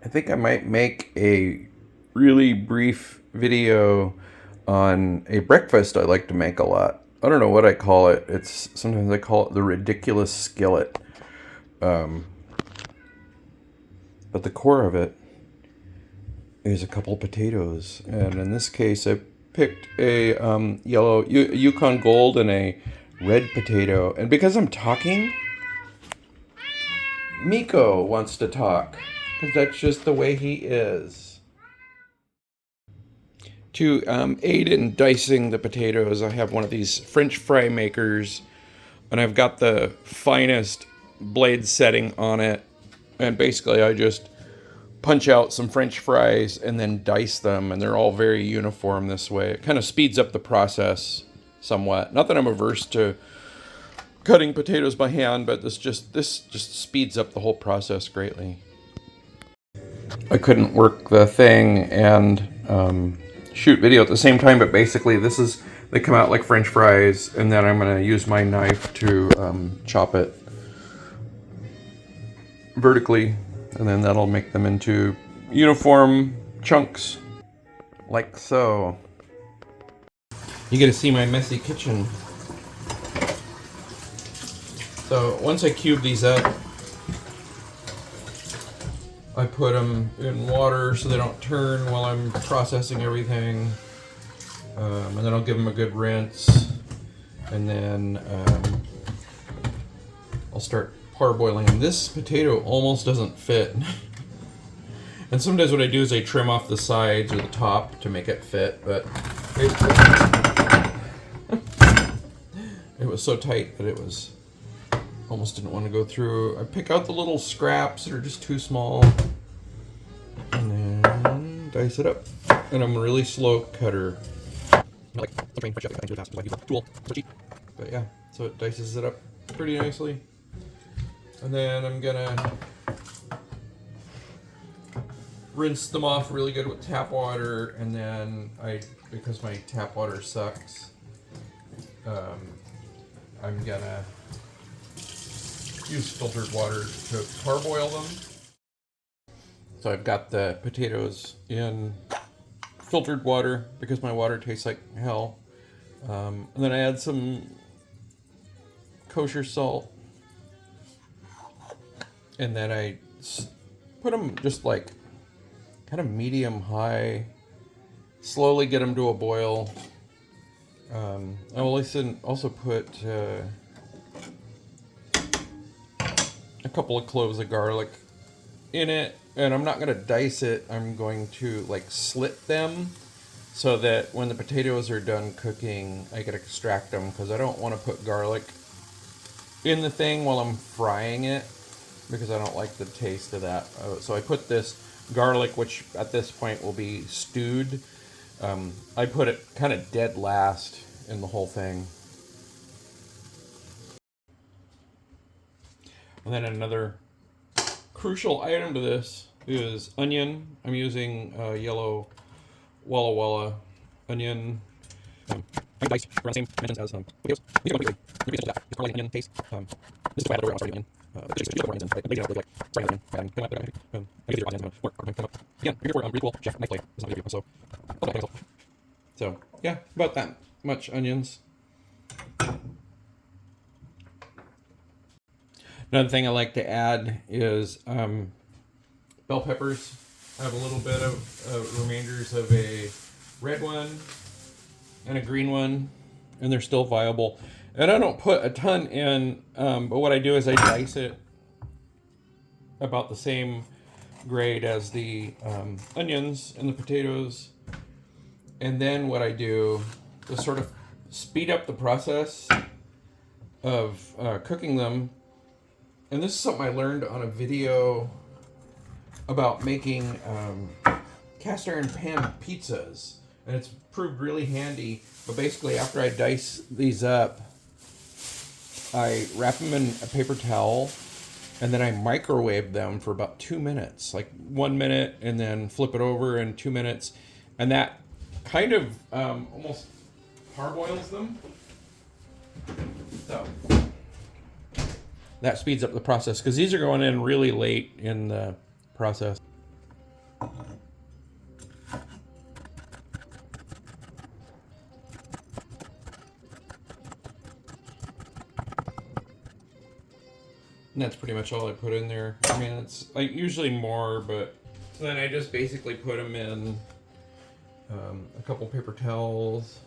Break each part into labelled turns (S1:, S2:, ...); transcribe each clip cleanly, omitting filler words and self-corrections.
S1: I think I might make a really brief video on a breakfast I like to make a lot. I don't know what I call it. Sometimes I call it the Ridiculous Skillet. But the core of it is a couple potatoes. And in this case, I picked a yellow Yukon Gold and a red potato. And because I'm talking, Miko wants to talk. Because that's just the way he is. To aid in dicing the potatoes, I have one of these French fry makers, and I've got the finest blade setting on it. And basically, I just punch out some French fries and then dice them, and they're all very uniform this way. It kind of speeds up the process somewhat. Not that I'm averse to cutting potatoes by hand, but this just speeds up the whole process greatly. I couldn't work the thing and shoot video at the same time, but basically they come out like French fries, and then I'm going to use my knife to chop it vertically, and then that'll make them into uniform chunks, like so. You get to see my messy kitchen. So once I cube these up, I put them in water so they don't turn while I'm processing everything. And then I'll give them a good rinse. And then I'll start parboiling them. This potato almost doesn't fit. And sometimes what I do is I trim off the sides or the top to make it fit, but it was so tight that it was almost didn't want to go through. I pick out the little scraps that are just too small and then dice it up. And I'm a really slow cutter. Like something French things really fast, like people tool, so cheap. But yeah, so it dices it up pretty nicely. And then I'm gonna rinse them off really good with tap water, and then because my tap water sucks, I'm gonna use filtered water to parboil them. So I've got the potatoes in filtered water because my water tastes like hell. And then I add some kosher salt. And then I put them just like kind of medium high, slowly get them to a boil. I will also put a couple of cloves of garlic in it, and I'm not going to dice it. I'm going to like slit them so that when the potatoes are done cooking, I can extract them, because I don't want to put garlic in the thing while I'm frying it, because I don't like the taste of that. So I put this garlic, which at this point will be stewed. I put it kind of dead last in the whole thing. And then another crucial item to this is onion. I'm using yellow Walla Walla onion. I dice around the same dimensions as potatoes. These are completely ingredients to that. It's probably onion paste. This is why I love the onion. Just the onions, right? Lazy out with like frying onion. I get the onions more. Again, you're here for really cool chef knife play. It's not video, so yeah, about that much onions. Another thing I like to add is bell peppers. I have a little bit of remainders of a red one and a green one, and they're still viable. And I don't put a ton in, but what I do is I dice it about the same grade as the onions and the potatoes. And then what I do to sort of speed up the process of cooking them, and this is something I learned on a video about making cast iron pan pizzas, and it's proved really handy. But basically, after I dice these up, I wrap them in a paper towel, and then I microwave them for about 2 minutes, like 1 minute, and then flip it over in 2 minutes, and that kind of almost parboils them. So that speeds up the process, because these are going in really late in the process. And that's pretty much all I put in there. I mean, it's like usually more, but so then I just basically put them in a couple paper towels,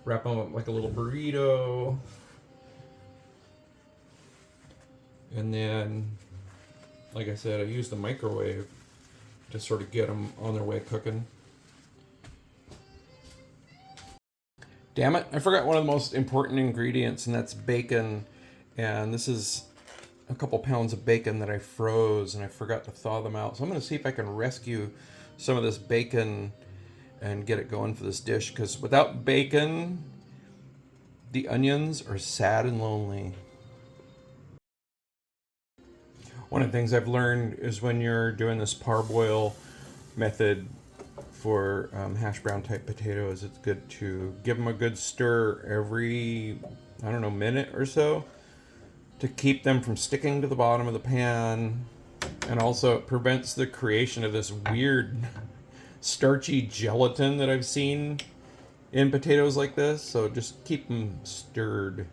S1: wrap them up like a little burrito, and then, like I said, I use the microwave to sort of get them on their way cooking. Damn it, I forgot one of the most important ingredients, and that's bacon. And this is a couple pounds of bacon that I froze, and I forgot to thaw them out. So I'm going to see if I can rescue some of this bacon and get it going for this dish, because without bacon, the onions are sad and lonely. One of the things I've learned is when you're doing this parboil method for hash brown type potatoes, it's good to give them a good stir every, I don't know, minute or so to keep them from sticking to the bottom of the pan. And also it prevents the creation of this weird starchy gelatin that I've seen in potatoes like this. So just keep them stirred.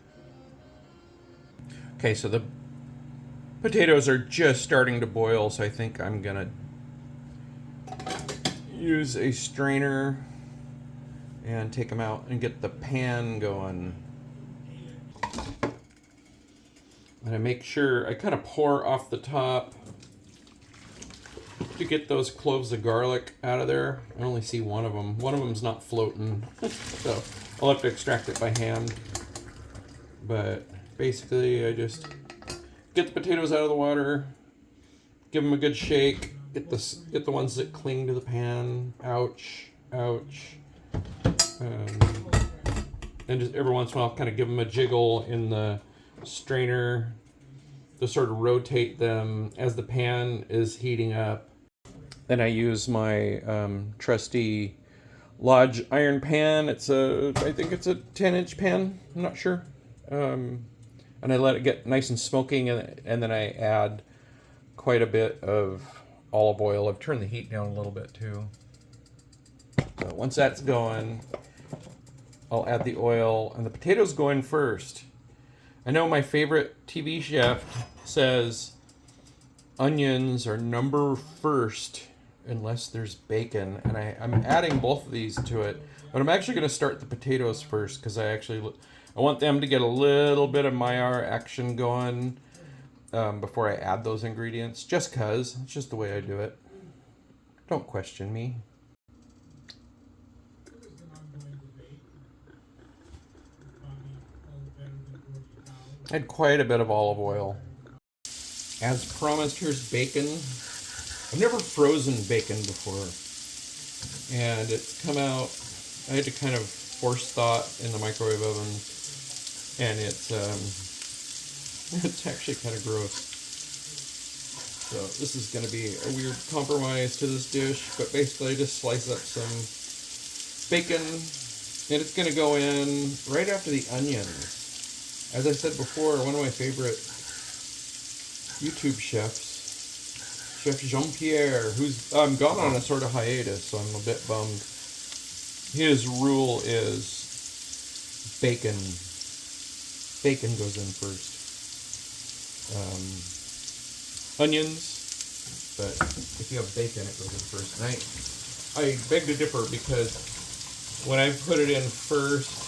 S1: Okay, so the potatoes are just starting to boil, so I think I'm gonna use a strainer and take them out and get the pan going. And I make sure I kind of pour off the top to get those cloves of garlic out of there. I only see one of them. One of them's not floating, so I'll have to extract it by hand. But basically, I just get the potatoes out of the water, give them a good shake, get the ones that cling to the pan. Ouch, ouch. And just every once in a while, kind of give them a jiggle in the strainer to sort of rotate them as the pan is heating up. Then I use my trusty Lodge iron pan. I think it's a 10-inch pan. I'm not sure. And I let it get nice and smoking, and then I add quite a bit of olive oil. I've turned the heat down a little bit too. So once that's going, I'll add the oil, and the potatoes go in first. I know my favorite TV chef says onions are number first unless there's bacon, and I'm adding both of these to it, but I'm actually going to start the potatoes first because I want them to get a little bit of Maillard action going before I add those ingredients, just because it's just the way I do it. Don't question me. I had quite a bit of olive oil. As promised, here's bacon. I've never frozen bacon before, and it's come out. I had to kind of force thaw it in the microwave oven, and it's actually kind of gross. So this is going to be a weird compromise to this dish, but basically I just slice up some bacon, and it's going to go in right after the onions. As I said before, one of my favorite YouTube chefs, Chef Jean-Pierre, who's gone on a sort of hiatus, so I'm a bit bummed. His rule is bacon. Bacon goes in first. Onions, but if you have bacon, it goes in first. And I beg to differ, because when I put it in first,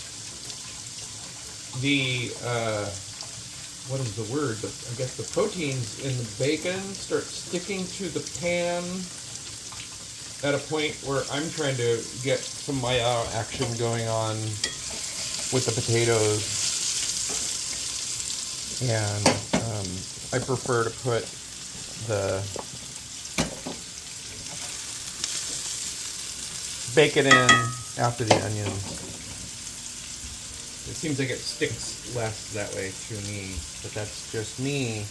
S1: the what is the word? I guess the proteins in the bacon start sticking to the pan at a point where I'm trying to get some Maillard action going on with the potatoes, and I prefer to put the bacon in after the onions. It seems like it sticks less that way to me, but that's just me.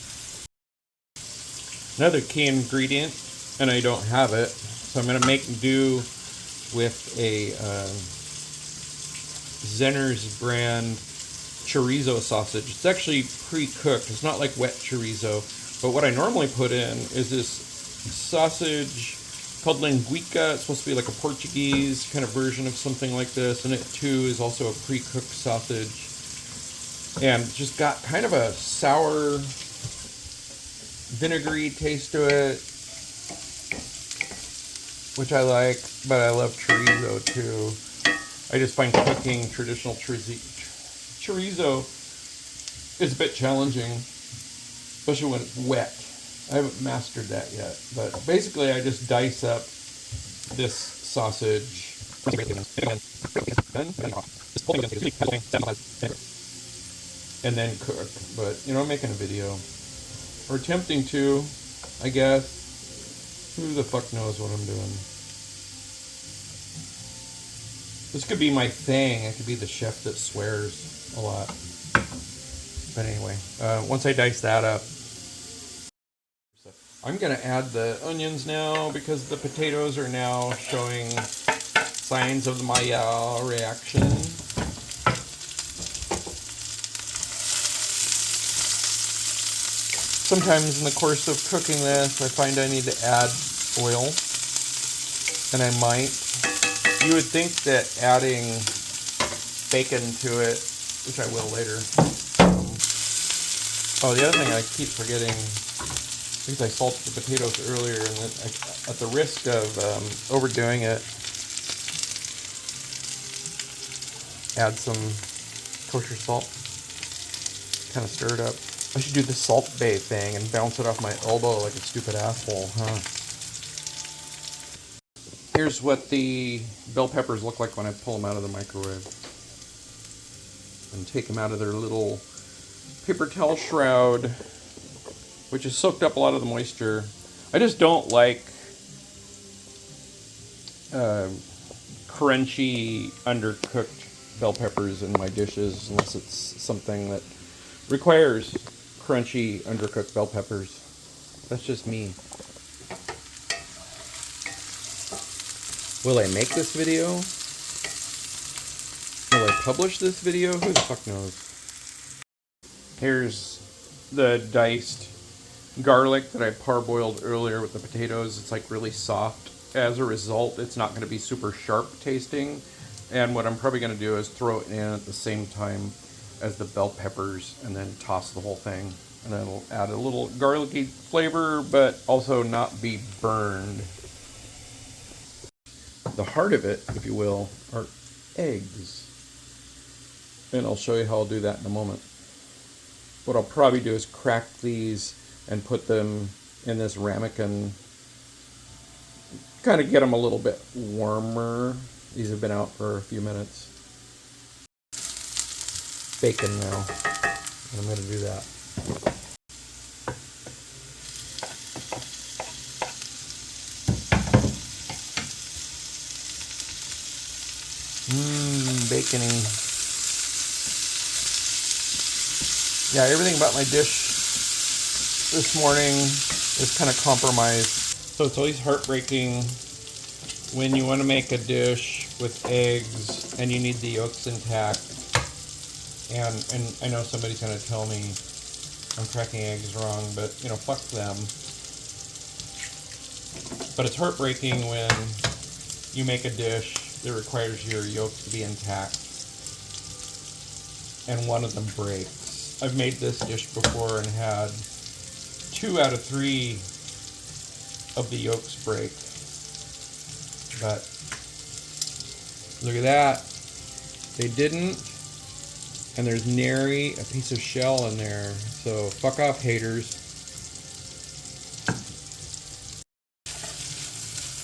S1: Another key ingredient, and I don't have it, so I'm going to make do with a Zenner's brand chorizo sausage. It's actually pre-cooked. It's not like wet chorizo, but what I normally put in is this sausage called linguica. It's supposed to be like a Portuguese kind of version of something like this, and it too is also a pre-cooked sausage, and just got kind of a sour vinegary taste to it, which I like, but I love chorizo too. I just find cooking traditional chorizo is a bit challenging, especially when it's wet. I haven't mastered that yet, but basically I just dice up this sausage and then cook. But you know, I'm making a video, or attempting to, I guess. Who the fuck knows what I'm doing? This could be my thing. I could be the chef that swears a lot. But anyway, once I dice that up, I'm gonna add the onions now because the potatoes are now showing signs of the Maillard reaction. Sometimes in the course of cooking this, I find I need to add oil, and I might. You would think that adding bacon to it, which I will later. Oh, the other thing I keep forgetting, because I salted the potatoes earlier, and at the risk of overdoing it, add some kosher salt. Kind of stir it up. I should do the Salt Bae thing and bounce it off my elbow like a stupid asshole, huh? Here's what the bell peppers look like when I pull them out of the microwave. And take them out of their little paper towel shroud, which has soaked up a lot of the moisture. I just don't like crunchy, undercooked bell peppers in my dishes unless it's something that requires crunchy, undercooked bell peppers. That's just me. Will I make this video? Will I publish this video? Who the fuck knows? Here's the diced garlic that I parboiled earlier with the potatoes. It's like really soft. As a result, it's not going to be super sharp tasting. And what I'm probably going to do is throw it in at the same time as the bell peppers and then toss the whole thing. And then it'll add a little garlicky flavor, but also not be burned. The heart of it, if you will, are eggs. And I'll show you how I'll do that in a moment. What I'll probably do is crack these and put them in this ramekin. Kind of get them a little bit warmer. These have been out for a few minutes. Bacon now. I'm going to do that. Bacony. Yeah, everything about my dish this morning is kind of compromised. So it's always heartbreaking when you want to make a dish with eggs and you need the yolks intact. And I know somebody's going to tell me I'm cracking eggs wrong, but you know, fuck them. But it's heartbreaking when you make a dish that requires your yolks to be intact and one of them breaks. I've made this dish before and had 2 out of 3 of the yolks break. But look at that. They didn't. And there's nary a piece of shell in there. So fuck off, haters.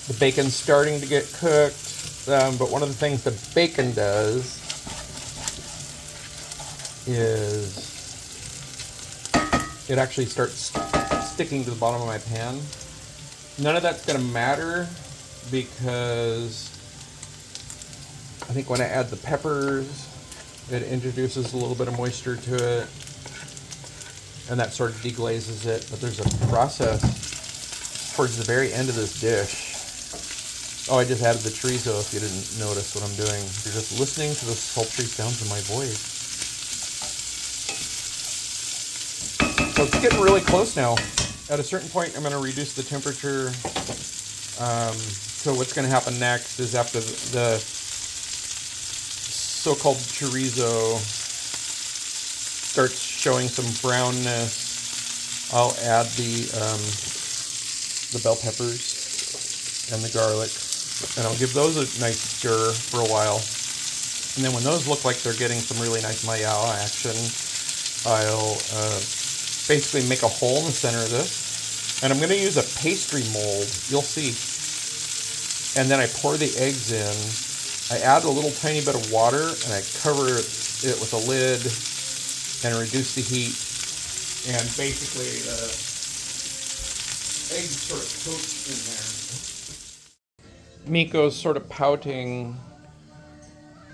S1: The bacon's starting to get cooked. But one of the things the bacon does is it actually starts sticking to the bottom of my pan. None of that's going to matter because I think when I add the peppers, it introduces a little bit of moisture to it, and that sort of deglazes it. But there's a process towards the very end of this dish. Oh, I just added the chorizo if you didn't notice what I'm doing. You're just listening to the sultry sounds of my voice. So it's getting really close now. At a certain point, I'm going to reduce the temperature. So what's going to happen next is after the so-called chorizo starts showing some brownness, I'll add the bell peppers and the garlic, and I'll give those a nice stir for a while. And then when those look like they're getting some really nice Maillard action, I'll basically make a hole in the center of this. And I'm going to use a pastry mold, you'll see. And then I pour the eggs in. I add a little tiny bit of water, and I cover it with a lid and reduce the heat. And basically the eggs sort of coat in there. Miko's sort of pouting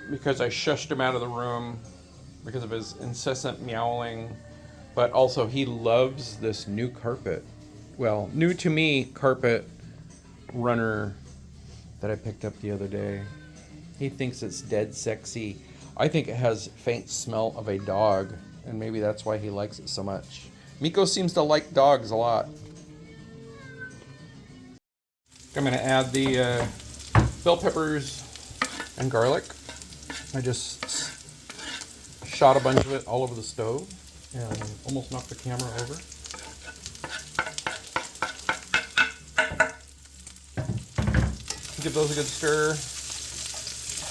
S1: because I shushed him out of the room because of his incessant meowing, but also he loves this new carpet. Well, new to me carpet runner that I picked up the other day. He thinks it's dead sexy. I think it has faint smell of a dog, and maybe that's why he likes it so much. Miko seems to like dogs a lot. I'm going to add the bell peppers and garlic. I just shot a bunch of it all over the stove and almost knocked the camera over. Give those a good stir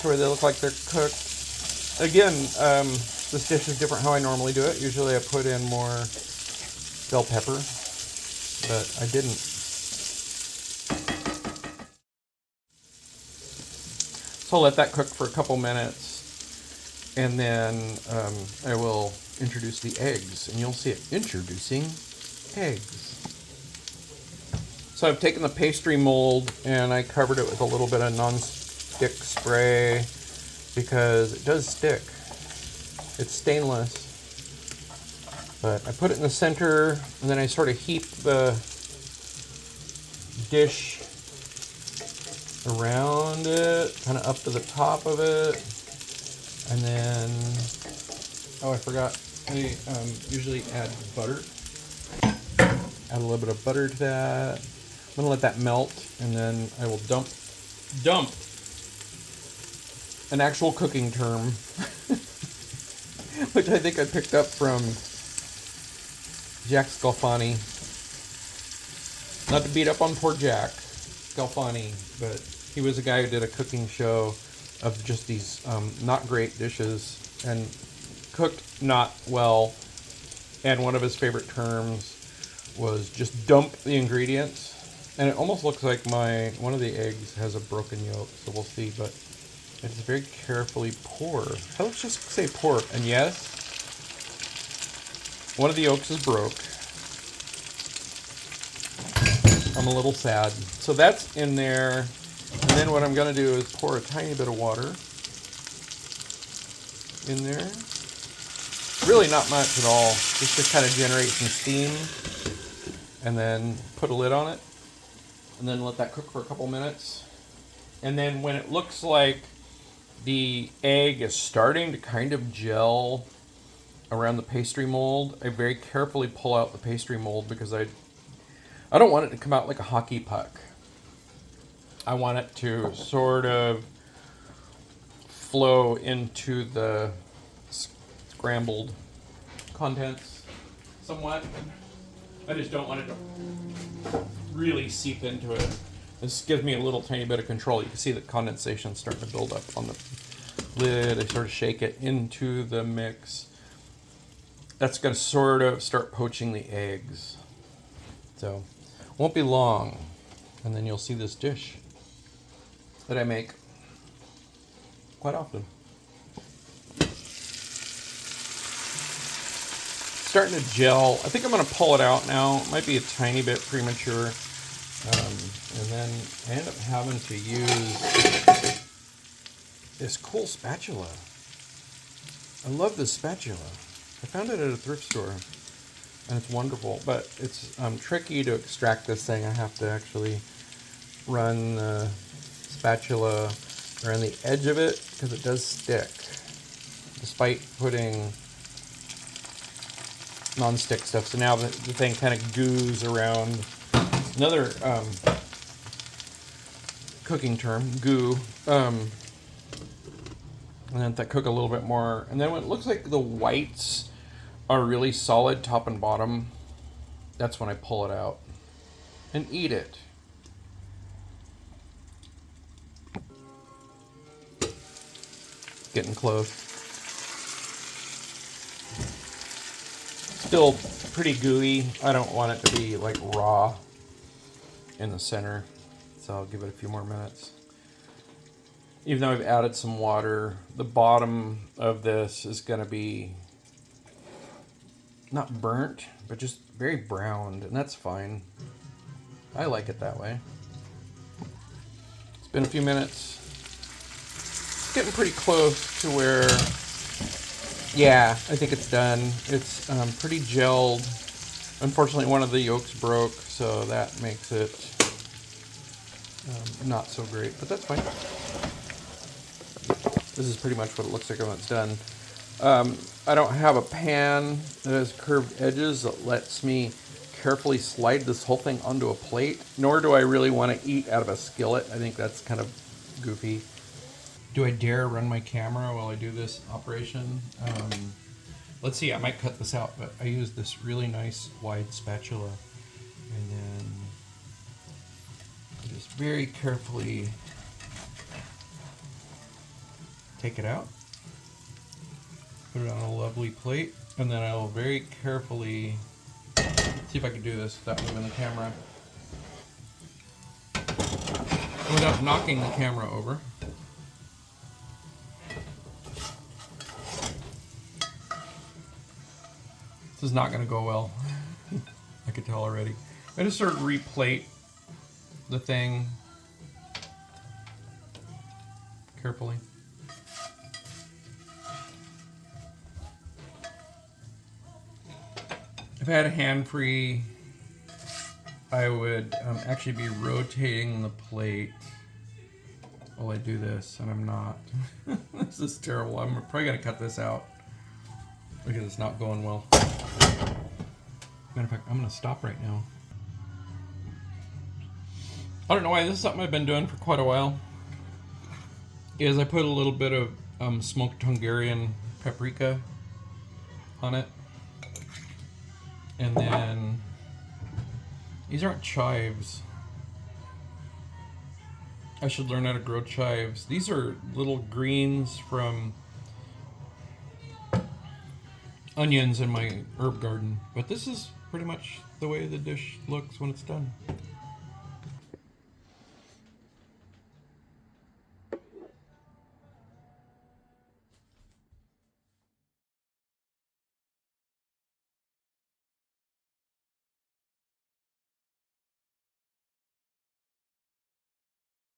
S1: to where they look like they're cooked. Again, this dish is different how I normally do it. Usually I put in more bell pepper, but I didn't. So I'll let that cook for a couple minutes, and then I will introduce the eggs, and you'll see it. Introducing eggs. So I've taken the pastry mold and I covered it with a little bit of non-stick spray because it does stick. It's stainless. But I put it in the center, and then I sort of heap the dish around it, kind of up to the top of it, and then, oh, I forgot, I usually add butter. Add a little bit of butter to that. I'm gonna let that melt, and then I will dump an actual cooking term, which I think I picked up from Jack Scalfani. Not to beat up on poor Jack Scalfani, but he was a guy who did a cooking show of just these not great dishes and cooked not well. And one of his favorite terms was just dump the ingredients. And it almost looks like one of the eggs has a broken yolk, so we'll see, but it's very carefully poured. Let's just say pour. And yes, one of the yolks is broke. I'm a little sad. So that's in there. And then what I'm going to do is pour a tiny bit of water in there. Really not much at all, just to kind of generate some steam. And then put a lid on it. And then let that cook for a couple minutes. And then when it looks like the egg is starting to kind of gel around the pastry mold, I very carefully pull out the pastry mold because I don't want it to come out like a hockey puck. I want it to sort of flow into the scrambled contents somewhat. I just don't want it to really seep into it. This gives me a little tiny bit of control. You can see the condensation starting to build up on the lid. I sort of shake it into the mix. That's going to sort of start poaching the eggs. So, won't be long. And then you'll see this dish that I make quite often. Starting to gel. I think I'm going to pull it out now. It might be a tiny bit premature. And then I end up having to use this cool spatula. I love this spatula. I found it at a thrift store, and it's wonderful, but it's tricky to extract this thing. I have to actually run the spatula around the edge of it because it does stick, despite putting non-stick stuff. So now the thing kind of goos around. Another cooking term, goo. And then that cook a little bit more. And then when it looks like the whites are really solid top and bottom, that's when I pull it out and eat it. Getting close. Still pretty gooey. I don't want it to be like raw in the center, so I'll give it a few more minutes. Even though I've added some water, the bottom of this is going to be not burnt, but just very browned, and that's fine. I like it that way. It's been a few minutes. It's getting pretty close to where, yeah, I think it's done. It's pretty gelled. Unfortunately, one of the yolks broke, so that makes it not so great, but that's fine. This is pretty much what it looks like when it's done. I don't have a pan that has curved edges that lets me carefully slide this whole thing onto a plate, nor do I really want to eat out of a skillet. I think that's kind of goofy. Do I dare run my camera while I do this operation? Let's see, I might cut this out, but I use this really nice wide spatula, and then I just very carefully take it out, put it on a lovely plate, and then I'll very carefully see if I can do this without moving the camera, and without knocking the camera over. This is not going to go well. I could tell already. I just sort of replate the thing carefully. If I had a hand-free, I would actually be rotating the plate while I do this, and I'm not. This is terrible. I'm probably going to cut this out because it's not going well. Matter of fact, I'm going to stop right now. I don't know why. This is something I've been doing for quite a while. Is I put a little bit of smoked Hungarian paprika on it. And then, these aren't chives. I should learn how to grow chives. These are little greens from onions in my herb garden. But this is pretty much the way the dish looks when it's done.